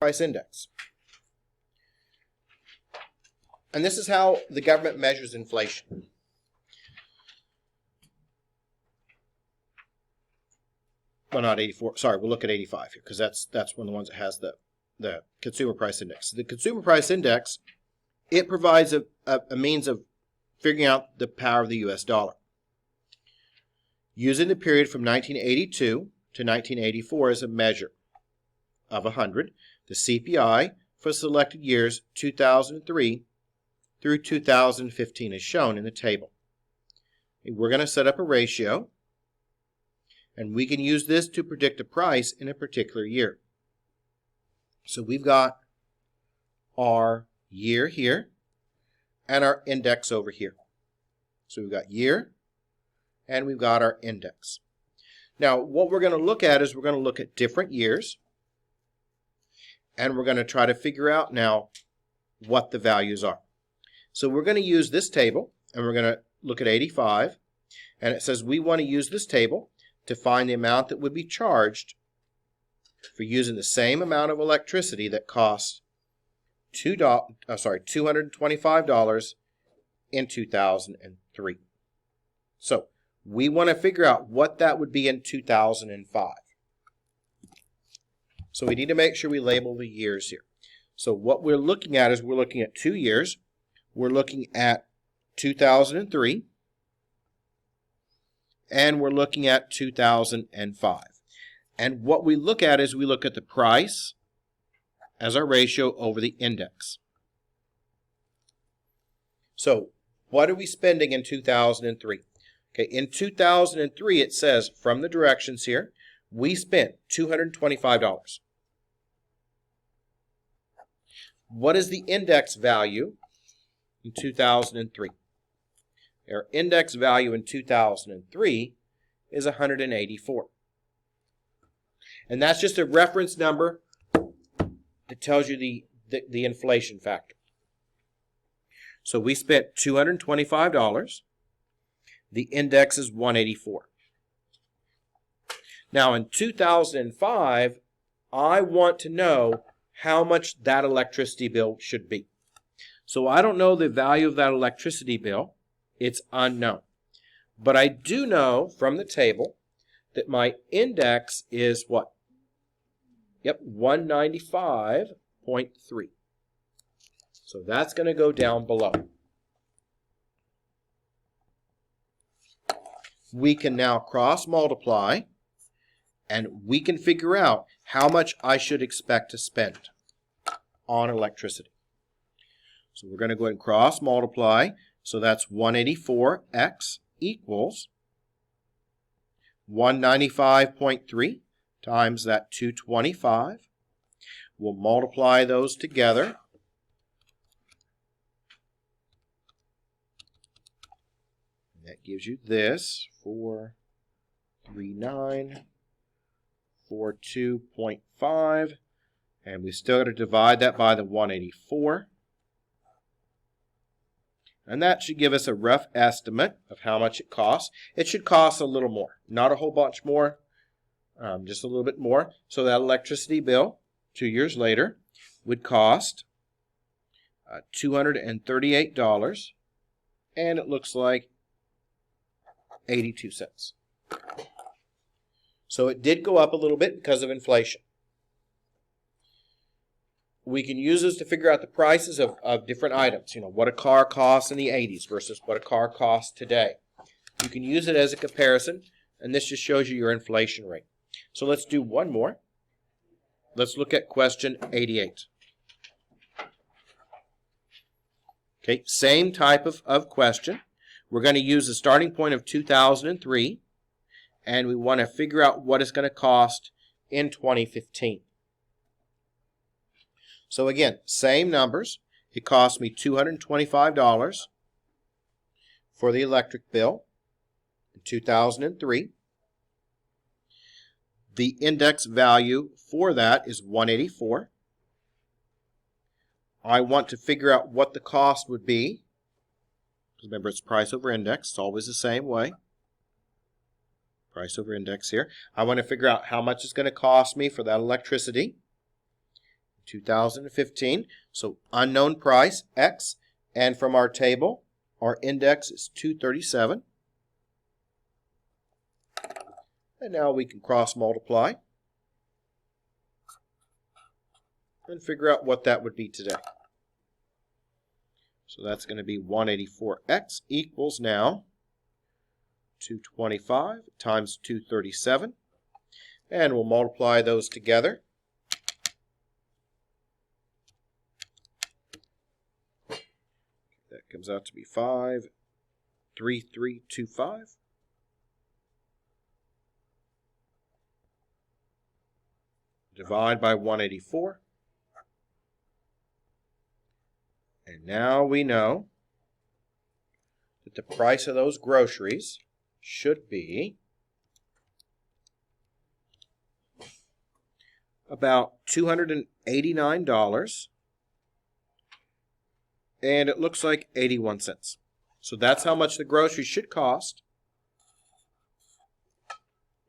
Price Index. And this is how the government measures inflation. Well, not 84. Sorry, we'll look at 85 here because that's one of the ones that has the Consumer Price Index. The Consumer Price Index, it provides a means of figuring out the power of the U.S. dollar. Using the period from 1982 to 1984 as a measure of 100, the CPI for selected years 2003 through 2015 is shown in the table. We're going to set up a ratio, and we can use this to predict a price in a particular year. So we've got our year here and our index over here. So we've got year and we've got our index. Now what we're going to look at is we're going to look at different years, and we're going to try to figure out now what the values are. So we're going to use this table, and we're going to look at 85, and it says we want to use this table to find the amount that would be charged for using the same amount of electricity that costs $225 in 2003. So we want to figure out what that would be in 2005. So we need to make sure we label the years here. So what we're looking at is we're looking at 2 years. We're looking at 2003, and we're looking at 2005. And what we look at is we look at the price as our ratio over the index. So what are we spending in 2003? Okay, in 2003 it says from the directions here, we spent $225. What is the index value in 2003? Our index value in 2003 is 184. And that's just a reference number that tells you the inflation factor. So we spent $225. The index is 184. Now in 2005, I want to know how much that electricity bill should be. So I don't know the value of that electricity bill. It's unknown. But I do know from the table that my index is what? Yep, 195.3. So that's going to go down below. We can now cross multiply, and we can figure out how much I should expect to spend on electricity. So we're going to go ahead and cross multiply. So that's 184x equals 195.3 times that 225. We'll multiply those together. And that gives you this, 43942.5. And we still got to divide that by the 184. And that should give us a rough estimate of how much it costs. It should cost a little more, not a whole bunch more, just a little bit more. So that electricity bill 2 years later would cost $238, and it looks like 82 cents. So it did go up a little bit because of inflation. We can use this to figure out the prices of different items. You know, what a car costs in the 80s versus what a car costs today. You can use it as a comparison, and this just shows you your inflation rate. So let's do one more. Let's look at question 88. Okay, same type of question. We're going to use the starting point of 2003, and we want to figure out what it's going to cost in 2015. So again, same numbers. It cost me $225 for the electric bill in 2003. The index value for that is 184. I want to figure out what the cost would be. Remember, it's price over index. It's always the same way. Price over index here. I want to figure out how much it's going to cost me for that electricity. 2015. So unknown price, X. And from our table, our index is 237. And now we can cross multiply and figure out what that would be today. So that's going to be 184x equals now 225 times 237. And we'll multiply those together. That comes out to be 53325. Divide by 184. And now we know that the price of those groceries should be about $289, and it looks like 81 cents. So that's how much the groceries should cost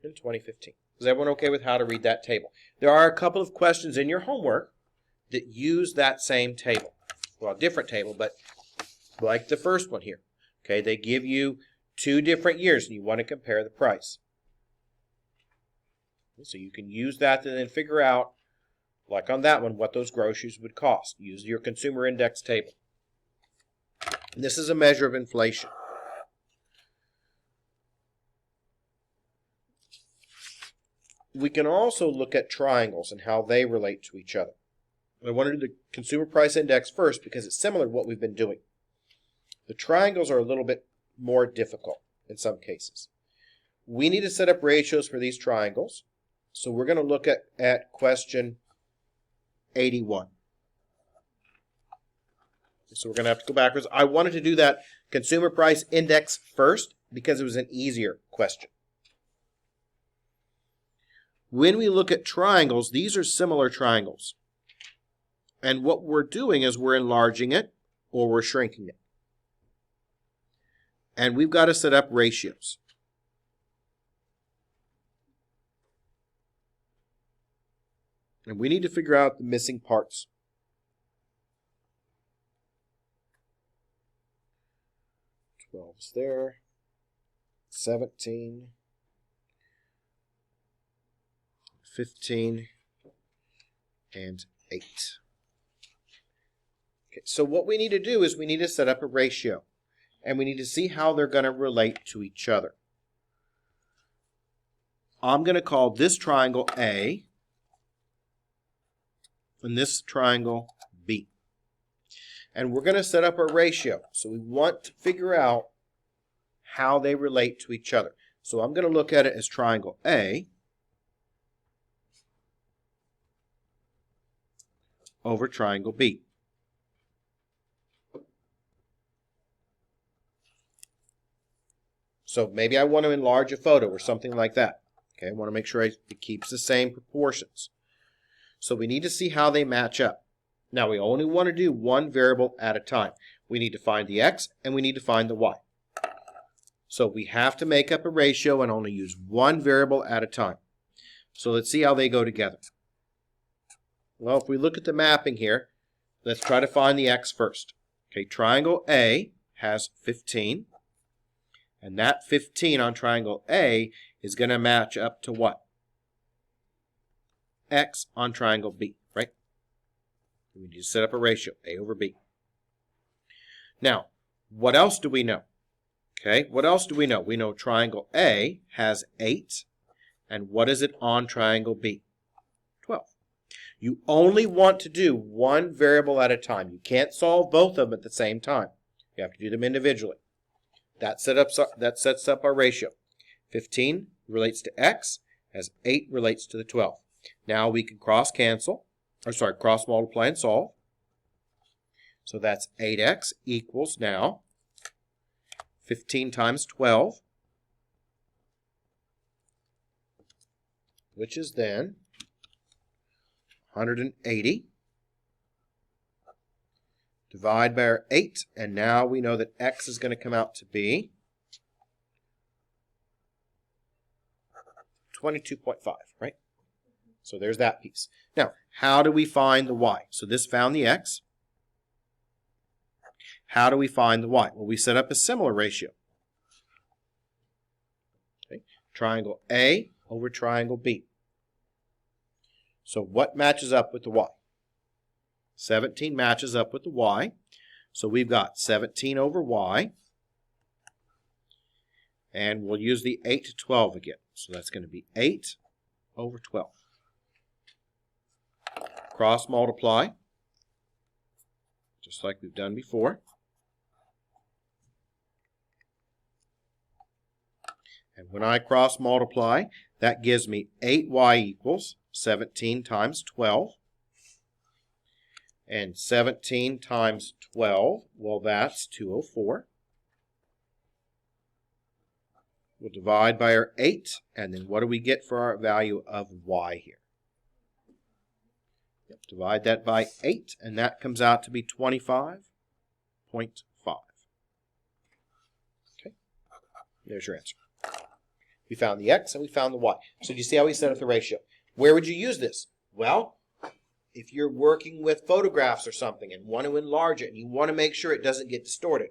in 2015. Is everyone okay with how to read that table? There are a couple of questions in your homework that use that same table. Well, different table, but like the first one here. Okay, they give you 2 different years, and you want to compare the price. So you can use that to then figure out, like on that one, what those groceries would cost. Use your consumer index table. And this is a measure of inflation. We can also look at triangles and how they relate to each other. I want to do the consumer price index first because it's similar to what we've been doing. The triangles are a little bit more difficult in some cases. We need to set up ratios for these triangles. So we're going to look at question 81. So we're going to have to go backwards. I wanted to do that consumer price index first because it was an easier question. When we look at triangles, these are similar triangles. And what we're doing is we're enlarging it or we're shrinking it. And we've got to set up ratios. And we need to figure out the missing parts. Is there. 17. 15. And 8. Okay, so what we need to do is we need to set up a ratio. And we need to see how they're going to relate to each other. I'm going to call this triangle A and this triangle B. And we're going to set up a ratio. So we want to figure out how they relate to each other. So I'm going to look at it as triangle A over triangle B. So maybe I want to enlarge a photo or something like that. Okay, I want to make sure it keeps the same proportions. So we need to see how they match up. Now we only want to do one variable at a time. We need to find the x and we need to find the y. So we have to make up a ratio and only use one variable at a time. So let's see how they go together. Well, if we look at the mapping here, let's try to find the x first. Okay, triangle A has 15. And that 15 on triangle A is going to match up to what? X on triangle B, right? We need to set up a ratio, A over B. Now, what else do we know? Okay, what else do we know? We know triangle A has 8. And what is it on triangle B? 12. You only want to do one variable at a time. You can't solve both of them at the same time. You have to do them individually. That sets up our ratio. 15 relates to x, as 8 relates to the 12. Now we can cross multiply and solve. So that's 8x equals now 15 times 12, which is then 180. Divide by our 8, and now we know that x is going to come out to be 22.5, right? So there's that piece. Now, how do we find the y? So this found the x. How do we find the y? Well, we set up a similar ratio. Okay. Triangle A over triangle B. So what matches up with the y? 17 matches up with the y. So we've got 17 over y. And we'll use the 8 to 12 again. So that's going to be 8 over 12. Cross multiply, just like we've done before. And when I cross multiply, that gives me 8y equals 17 times 12. And 17 times 12, well, that's 204. We'll divide by our 8, and then what do we get for our value of y here? Yep, divide that by 8, and that comes out to be 25.5. Okay, there's your answer. We found the x and we found the y. So do you see how we set up the ratio? Where would you use this? Well, if you're working with photographs or something and want to enlarge it and you want to make sure it doesn't get distorted,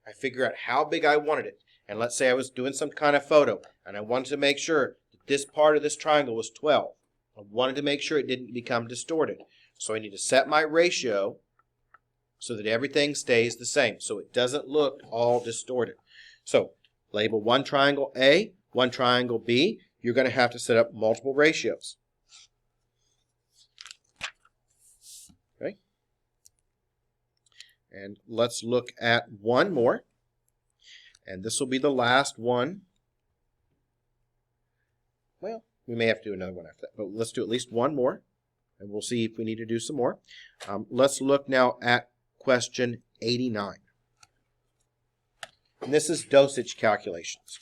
I figure out how big I wanted it. And let's say I was doing some kind of photo and I wanted to make sure that this part of this triangle was 12. I wanted to make sure it didn't become distorted. So I need to set my ratio so that everything stays the same, so it doesn't look all distorted. So label one triangle A, one triangle B. You're going to have to set up multiple ratios. Okay. And let's look at one more. And this will be the last one. Well, we may have to do another one after that, but let's do at least one more, and we'll see if we need to do some more. Let's look now at question 89. And this is dosage calculations.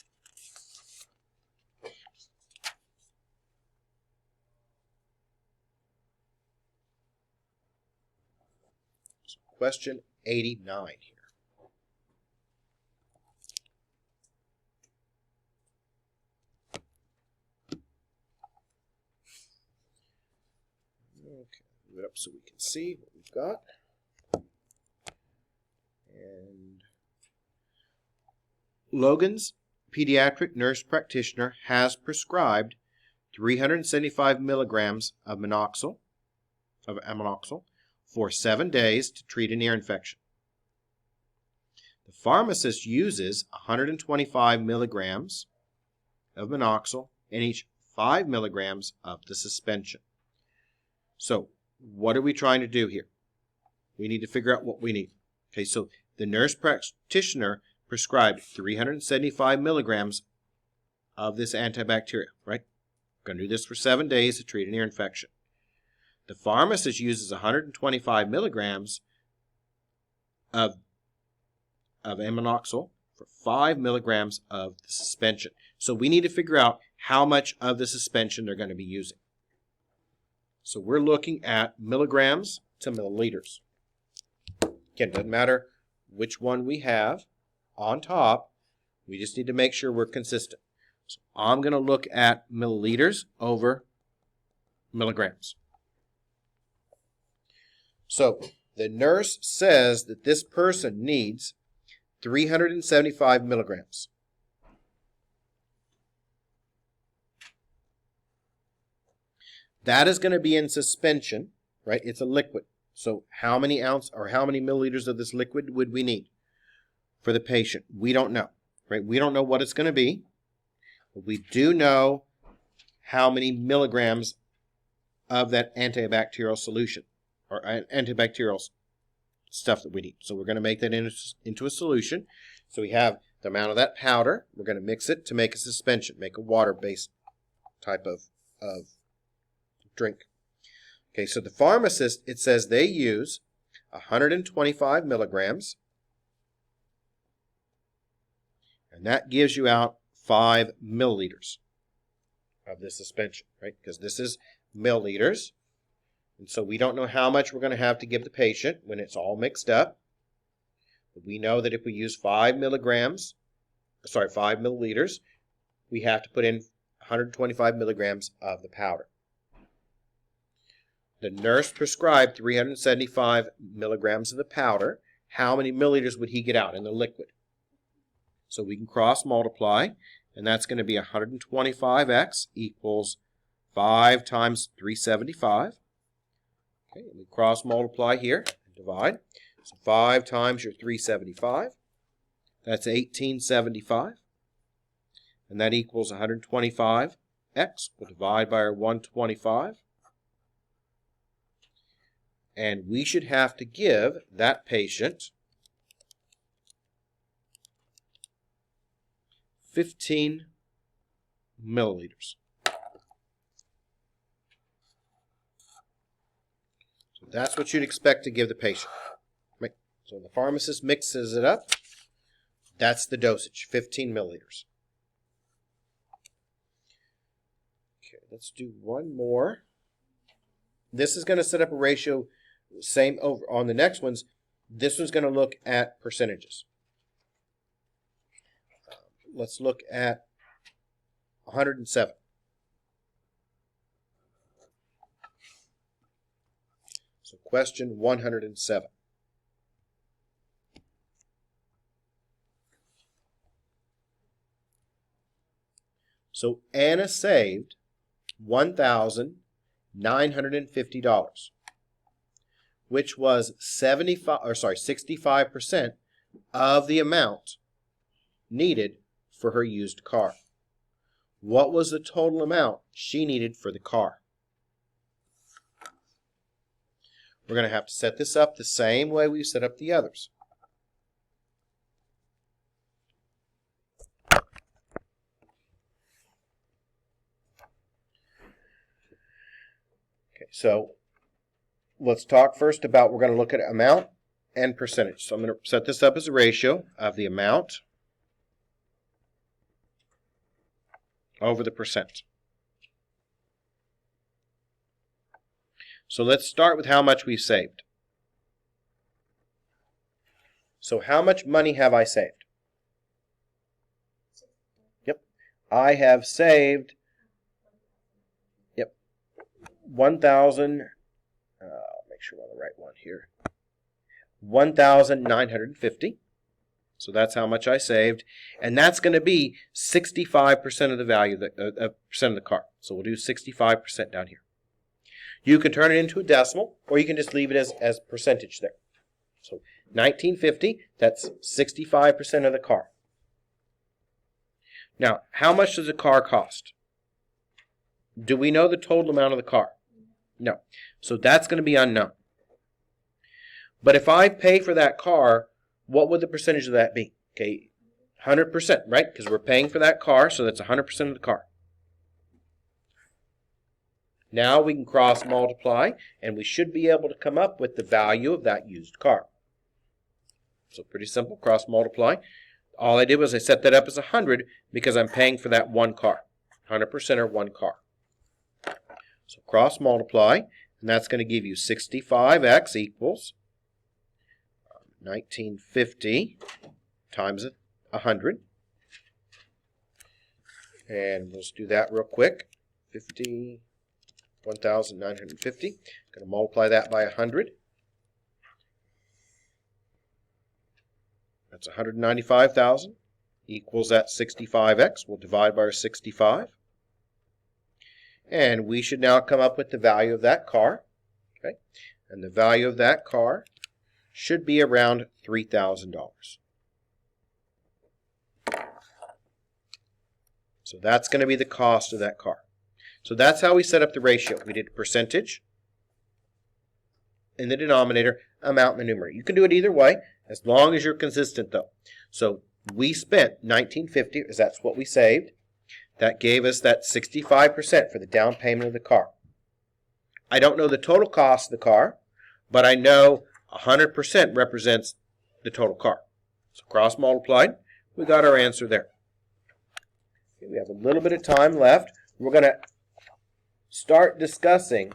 So question 89 here. Okay, move it up so we can see what we've got. And Logan's pediatric nurse practitioner has prescribed 375 milligrams of aminoxyl for 7 days to treat an ear infection. The pharmacist uses 125 milligrams of minoxidil in each 5 milligrams of the suspension. So what are we trying to do here? We need to figure out what we need. Okay, so the nurse practitioner prescribed 375 milligrams of this antibacterial, right? We're going to do this for 7 days to treat an ear infection. The pharmacist uses 125 milligrams of aminoxyl for 5 milligrams of the suspension. So we need to figure out how much of the suspension they're going to be using. So we're looking at milligrams to milliliters. Again, it doesn't matter which one we have on top. We just need to make sure we're consistent. So I'm going to look at milliliters over milligrams. So the nurse says that this person needs 375 milligrams. That is going to be in suspension, right? It's a liquid. So how many ounce or how many milliliters of this liquid would we need for the patient? We don't know, right? We don't know what it's going to be, but we do know how many milligrams of that antibacterial solution or antibacterial stuff that we need. So we're going to make that into a solution. So we have the amount of that powder. We're going to mix it to make a suspension, make a water-based type of drink. Okay, so the pharmacist, it says they use 125 milligrams, and that gives you out 5 milliliters of this suspension, right? Because this is milliliters, and so we don't know how much we're going to have to give the patient when it's all mixed up. But we know that if we use 5 milliliters, we have to put in 125 milligrams of the powder. The nurse prescribed 375 milligrams of the powder. How many milliliters would he get out in the liquid? So we can cross multiply, and that's going to be 125x equals 5 times 375. Okay, we cross multiply here and divide. So 5 times your 375, that's 1875. And that equals 125x. We'll divide by our 125. And we should have to give that patient 15 milliliters. So that's what you'd expect to give the patient. Right? So the pharmacist mixes it up. That's the dosage, 15 milliliters. Okay, let's do one more. This is going to set up a ratio, same over on the next ones. This one's going to look at percentages. Let's look at 107. So question 107. So Anna saved $1,950, which was 65% of the amount needed for her used car. What was the total amount she needed for the car? We're going to have to set this up the same way we set up the others. Okay, so let's talk first about, we're going to look at amount and percentage. So I'm going to set this up as a ratio of the amount over the percent. So let's start with how much we've saved. So how much money have I saved? Yep. I have saved, yep, 1,000, make sure I'm on the right one here, 1,950. So that's how much I saved, and that's going to be 65% of the value, percent of the car. So we'll do 65% down here. You can turn it into a decimal, or you can just leave it as percentage there. So 1950, that's 65% of the car. Now, how much does a car cost? Do we know the total amount of the car? No. So that's going to be unknown. But if I pay for that car, what would the percentage of that be? Okay, 100%, right? Because we're paying for that car, so that's 100% of the car. Now we can cross multiply, and we should be able to come up with the value of that used car. So pretty simple, cross multiply. All I did was I set that up as 100 because I'm paying for that one car. 100% or one car. So cross multiply, and that's going to give you 65x equals 1950 times 100. And let's do that real quick. 1,950. Going to multiply that by 100. That's 195,000 equals that 65x. We'll divide by our 65. And we should now come up with the value of that car. Okay? And the value of that car should be around $3,000. So that's going to be the cost of that car. So that's how we set up the ratio. We did percentage in the denominator, amount in the numerator. You can do it either way, as long as you're consistent though. So we spent $1,950, as that's what we saved. That gave us that 65% for the down payment of the car. I don't know the total cost of the car, but I know 100% represents the total car. So cross multiplied, we got our answer there. Okay, we have a little bit of time left. We're going to start discussing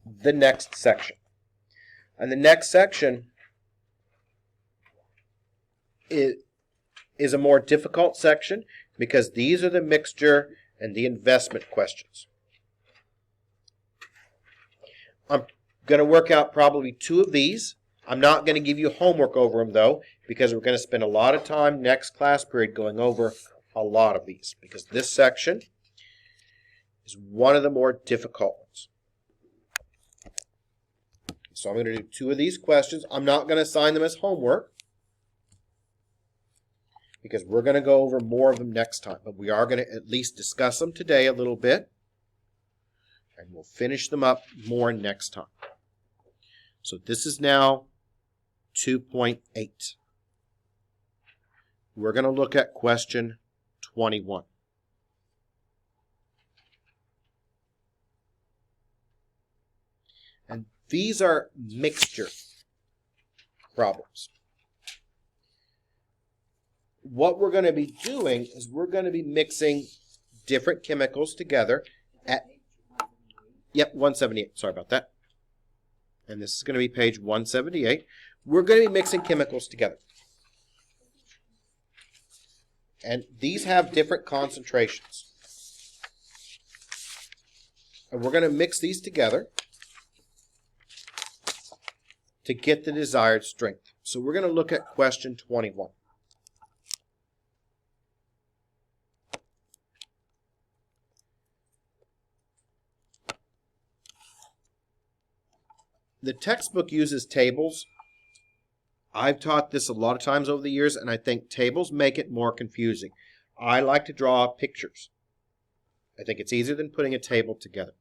the next section. And the next section is a more difficult section because these are the mixture and the investment questions. I'm going to work out probably 2 of these. I'm not going to give you homework over them, though, because we're going to spend a lot of time next class period going over a lot of these, because this section is one of the more difficult ones. So I'm going to do 2 of these questions. I'm not going to assign them as homework, because we're going to go over more of them next time, but we are going to at least discuss them today a little bit, and we'll finish them up more next time. So this is now 2.8. We're going to look at question 21. And these are mixture problems. What we're going to be doing is we're going to be mixing different chemicals together at, 178. Sorry about that. And this is going to be page 178. We're going to be mixing chemicals together. And these have different concentrations. And we're going to mix these together to get the desired strength. So we're going to look at question 21. The textbook uses tables. I've taught this a lot of times over the years, and I think tables make it more confusing. I like to draw pictures. I think it's easier than putting a table together.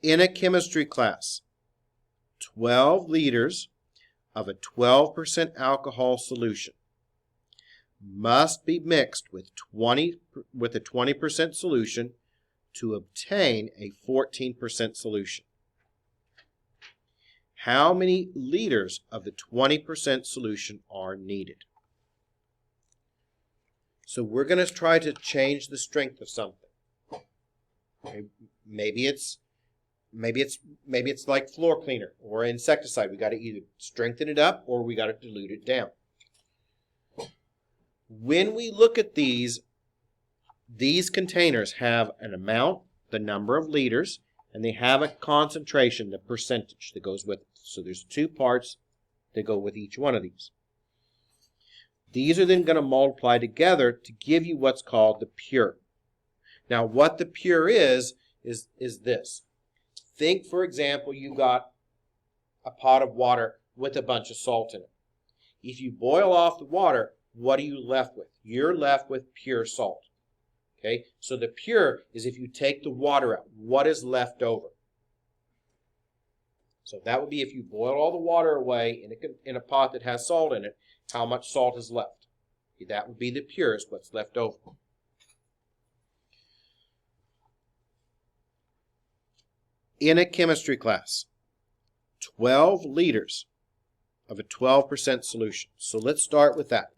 In a chemistry class, 12 liters of a 12% alcohol solution must be mixed with a 20% solution to obtain a 14% solution. How many liters of the 20% solution are needed? So we're going to try to change the strength of something. Maybe it's like floor cleaner or insecticide. We got to either strengthen it up or we got to dilute it down. When we look at these containers have an amount, the number of liters, and they have a concentration, the percentage that goes with it. So there's 2 parts that go with each one of these. These are then going to multiply together to give you what's called the pure. Now what the pure is this. Think, for example, you got a pot of water with a bunch of salt in it. If you boil off the water, what are you left with? You're left with pure salt. Okay, so the pure is if you take the water out, what is left over? So that would be if you boil all the water away in a pot that has salt in it, how much salt is left? That would be the pure, is what's left over. In a chemistry class, 12 liters of a 12% solution. So let's start with that.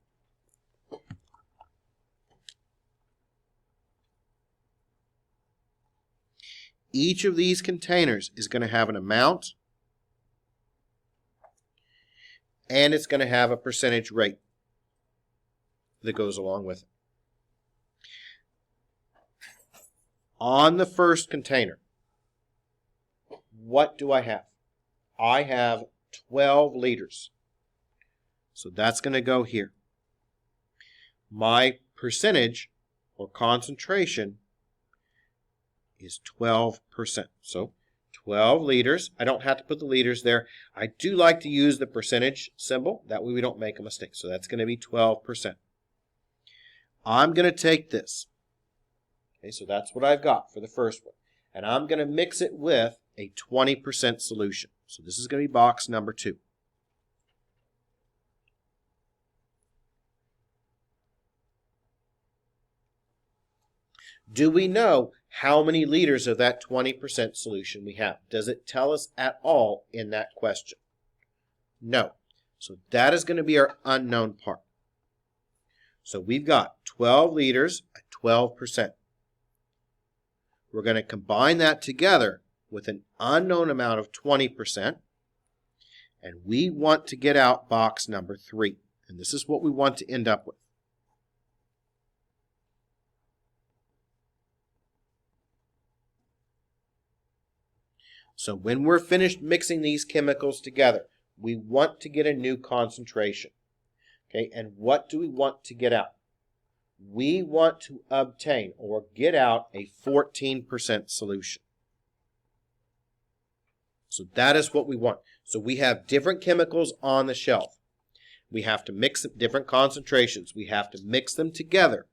Each of these containers is going to have an amount, and it's going to have a percentage rate that goes along with it. On the first container, what do I have? I have 12 liters. So that's going to go here. My percentage or concentration is 12%. So 12 liters. I don't have to put the liters there. I do like to use the percentage symbol. That way we don't make a mistake. So that's going to be 12%. I'm going to take this. Okay, so that's what I've got for the first one. And I'm going to mix it with a 20% solution. So this is going to be box number 2. Do we know how many liters of that 20% solution we have? Does it tell us at all in that question? No. So that is going to be our unknown part. So we've got 12 liters at 12%. We're going to combine that together with an unknown amount of 20%, and we want to get out box number 3. And this is what we want to end up with. So when we're finished mixing these chemicals together, we want to get a new concentration. Okay, and what do we want to get out? We want to obtain or get out a 14% solution. So that is what we want. So we have different chemicals on the shelf. We have to mix different concentrations. We have to mix them together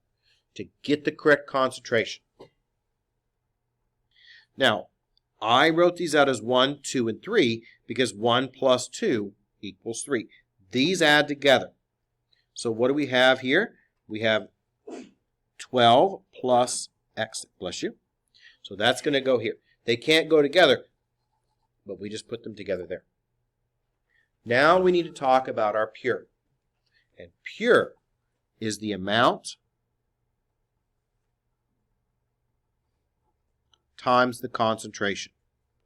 to get the correct concentration. Now, I wrote these out as 1, 2, and 3 because 1 plus 2 equals 3. These add together. So what do we have here? We have 12 plus X, bless you. So that's going to go here. They can't go together, but we just put them together there. Now we need to talk about our pure. And pure is the amount times the concentration,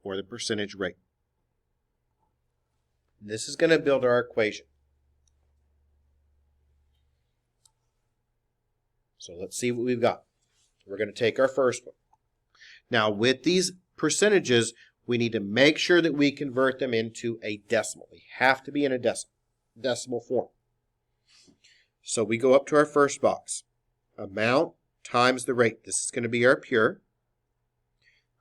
or the percentage rate. This is going to build our equation. So let's see what we've got. We're going to take our first one. Now with these percentages, we need to make sure that we convert them into a decimal. They have to be in a decimal form. So we go up to our first box. Amount times the rate. This is going to be our pure.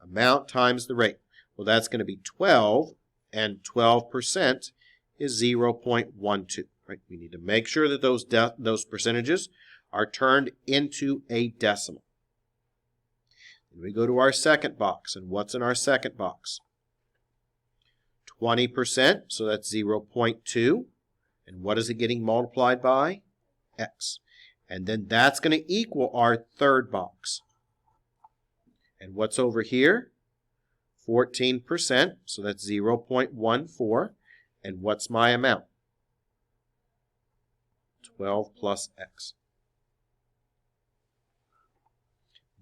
Amount times the rate. Well, that's going to be 12, and 12% is 0.12. Right? We need to make sure that those percentages are turned into a decimal. And we go to our second box, and what's in our second box? 20%, so that's 0.2. And what is it getting multiplied by? X. And then that's going to equal our third box. And what's over here? 14%, so that's 0.14. And what's my amount? 12 plus X.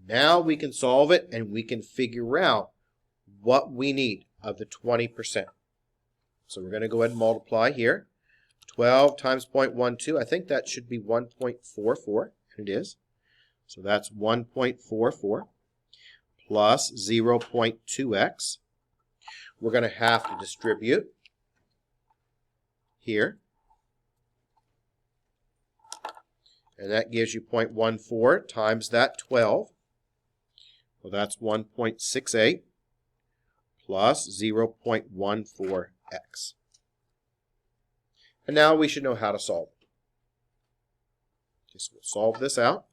Now we can solve it and we can figure out what we need of the 20%. So we're going to go ahead and multiply here. 12 times 0.12, I think that should be 1.44, and it is. So that's 1.44 plus 0.2x. We're going to have to distribute here. And that gives you 0.14 times that 12. Well, that's 1.68 plus 0.14x. And now we should know how to solve it. Okay, so we'll solve this out.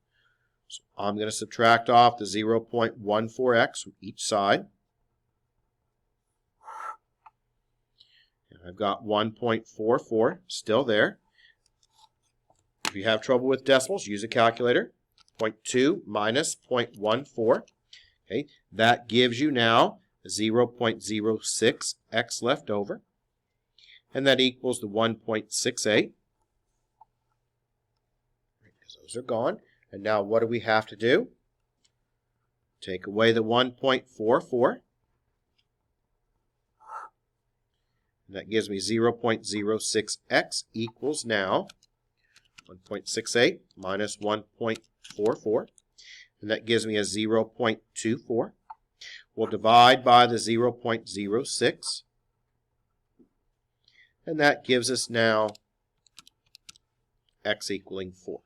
So I'm going to subtract off the 0.14x from each side. And I've got 1.44 still there. If you have trouble with decimals, use a calculator. 0.2 minus 0.14. Okay, that gives you now 0.06x left over. And that equals the 1.68. Because those are gone. And now what do we have to do? Take away the 1.44. And that gives me 0.06x equals now 1.68 minus 1.44. And that gives me a 0.24. We'll divide by the 0.06. And that gives us now x equaling 4.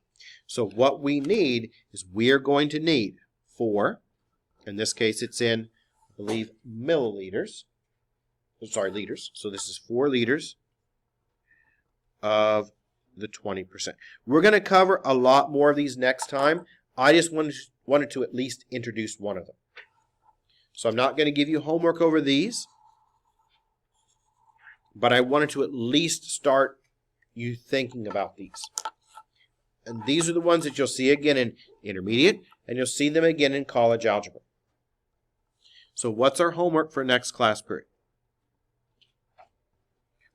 So what we need is we're going to need 4. In this case, it's in, I believe, milliliters. Sorry, liters. So this is 4 liters of the 20%. We're going to cover a lot more of these next time. I just wanted to at least introduce one of them. So I'm not going to give you homework over these, but I wanted to at least start you thinking about these. And these are the ones that you'll see again in intermediate, and you'll see them again in college algebra. So what's our homework for next class period?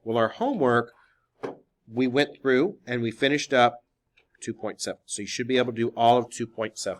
Well, our homework, we went through and we finished up 2.7. So you should be able to do all of 2.7.